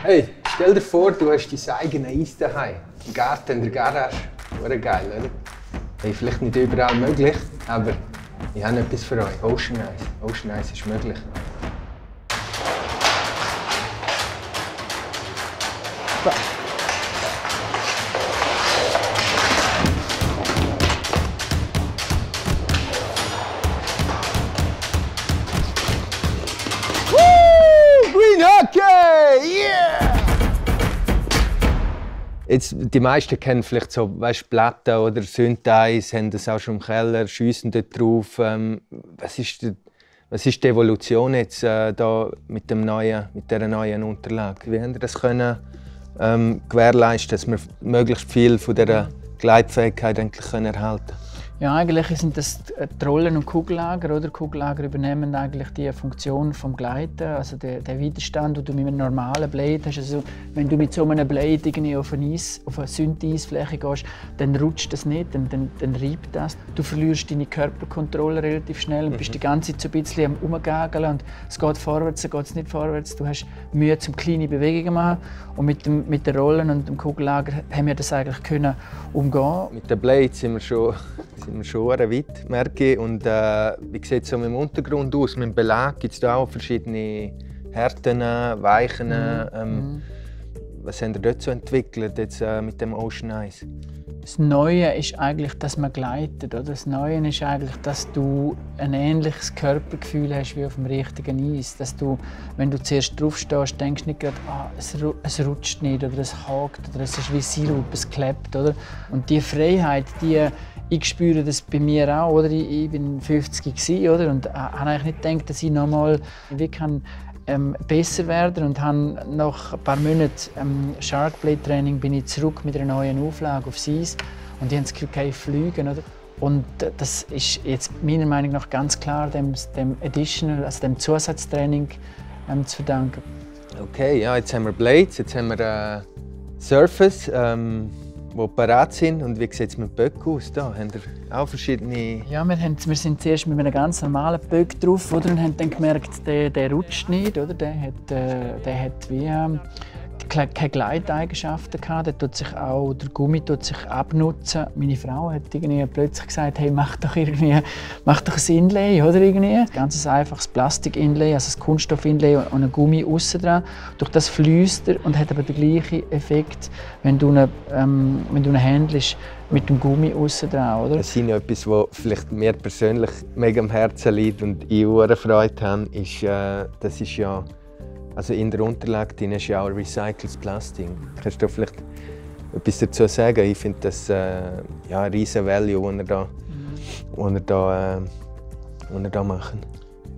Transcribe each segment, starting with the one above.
Hey, stell dir vor, du hast dein eigenes Eis daheim. Im Garten, in der Garage. Wäre geil, oder? Hey, vielleicht nicht überall möglich, aber ich habe etwas für euch. OCEANICE. OCEANICE ist möglich. Green.Hockey! Yeah! Jetzt, die meisten kennen vielleicht so, weißt, Platten oder Syntheis, haben das auch schon im Keller, schiessen dort drauf. Was ist die Evolution jetzt da mit dieser neuen Unterlage? Wie haben wir das können, gewährleisten, dass wir möglichst viel von dieser Gleitfähigkeit eigentlich erhalten können? Ja, eigentlich sind das die Rollen- und Kugellager. Oder? Kugellager übernehmen eigentlich die Funktion vom Gleiten, also der Widerstand, den du mit einem normalen Blade hast. Also, wenn du mit so einem Blade irgendwie auf eine Synth-Eisfläche gehst, dann rutscht das nicht, dann reibt das. Du verlierst deine Körperkontrolle relativ schnell und bist die ganze Zeit so ein bisschen am Umgageln. Und es geht vorwärts, dann geht es nicht vorwärts. Du hast Mühe, zum kleine Bewegungen zu machen. Und mit den Rollen und dem Kugellager haben wir das eigentlich können umgehen. Mit den Blades sind wir schon weit, merke ich. Und wie sieht es so mit dem Untergrund aus? Mit dem Belag gibt es da auch verschiedene Härten, Weichen. Was haben ihr dort so entwickelt jetzt, mit dem OCEANICE? Das Neue ist eigentlich, dass man gleitet. Oder? Das Neue ist eigentlich, dass du ein ähnliches Körpergefühl hast wie auf dem richtigen Eis. Dass du, wenn du zuerst drauf stehst, denkst nicht gerade, es rutscht nicht oder es hakt oder es ist wie Sirup, es klebt. Oder? Und diese Freiheit, ich spüre das bei mir auch. Oder? Ich bin 50 gewesen, oder? Und habe eigentlich nicht gedacht, dass ich nochmal besser werden und habe nach ein paar Monaten SHARKBLADE-Training bin ich zurück mit einer neuen Auflage aufs Eis und die haben das Gefühl, ich fliegen. Oder? Und das ist jetzt meiner Meinung nach ganz klar dem Additional, also dem Zusatztraining zu verdanken. Okay, ja, jetzt haben wir Blades, jetzt haben wir Surface, die parat sind. Und wie sieht es mit Böcken aus? Da haben wir auch verschiedene. Ja, wir sind zuerst mit einem ganz normalen Böck drauf, oder? Und haben dann gemerkt, der rutscht nicht, oder? Der hat wie keine Gleiteigenschaften gehabt. Der Gummi tut sich abnutzen. Meine Frau hat irgendwie plötzlich gesagt, hey, mach doch ein Inlay, oder irgendwie. Ein ganz einfaches Plastik-Inlay, also ein Kunststoff-Inlay und ein Gummi aussen dran. Durch das fließt er und hat aber den gleichen Effekt, wenn du ihn handelst mit dem Gummi aussen dran, oder? Das ist etwas, was vielleicht mir persönlich mega am Herzen liegt und ich auch Freude habe, ist, das ist ja, also in der Unterlage drin ist ja auch recyceltes Plastik. Kannst du vielleicht etwas dazu sagen? Ich finde das ja, ein riesen Value, das wir da machen.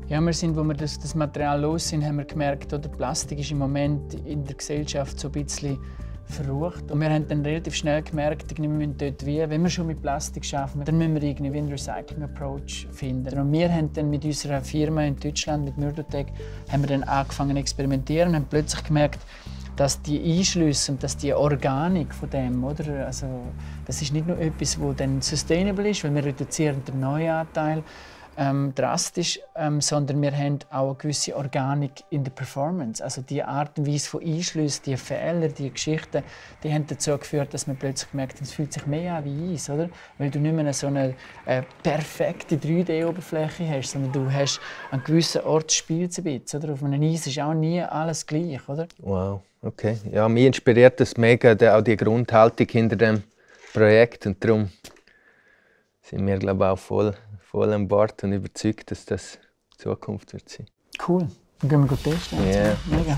Ja, als wir das Material los sind, haben wir gemerkt, oder Plastik ist im Moment in der Gesellschaft so ein bisschen verrucht. Und wir haben dann relativ schnell gemerkt, wir müssen dort wenn wir schon mit Plastik arbeiten, dann müssen wir irgendwie einen Recycling-Approach finden. Und wir haben dann mit unserer Firma in Deutschland, mit Murdotech, haben wir dann angefangen zu experimentieren und haben plötzlich gemerkt, dass die Einschlüsse und dass die Organik von dem, oder? Also, das ist nicht nur etwas, das dann sustainable ist, weil wir reduzieren den Neuanteil drastisch, sondern wir haben auch eine gewisse Organik in der Performance. Also die Art und Weise von Einschlüssen, die Fehler, die Geschichten, die haben dazu geführt, dass man plötzlich merkt, es fühlt sich mehr an wie Eis, oder? Weil du nicht mehr so eine perfekte 3D-Oberfläche hast, sondern du hast an gewissen Orten spielt ein bisschen, oder? Auf einem Eis ist auch nie alles gleich, oder? Wow, okay. Ja, mich inspiriert das mega, auch die Grundhaltung hinter dem Projekt und darum sind wir, glaube ich, auch voll an Bord und überzeugt, dass das die Zukunft wird sein. Cool, dann gehen wir gut testen. Ja, mega.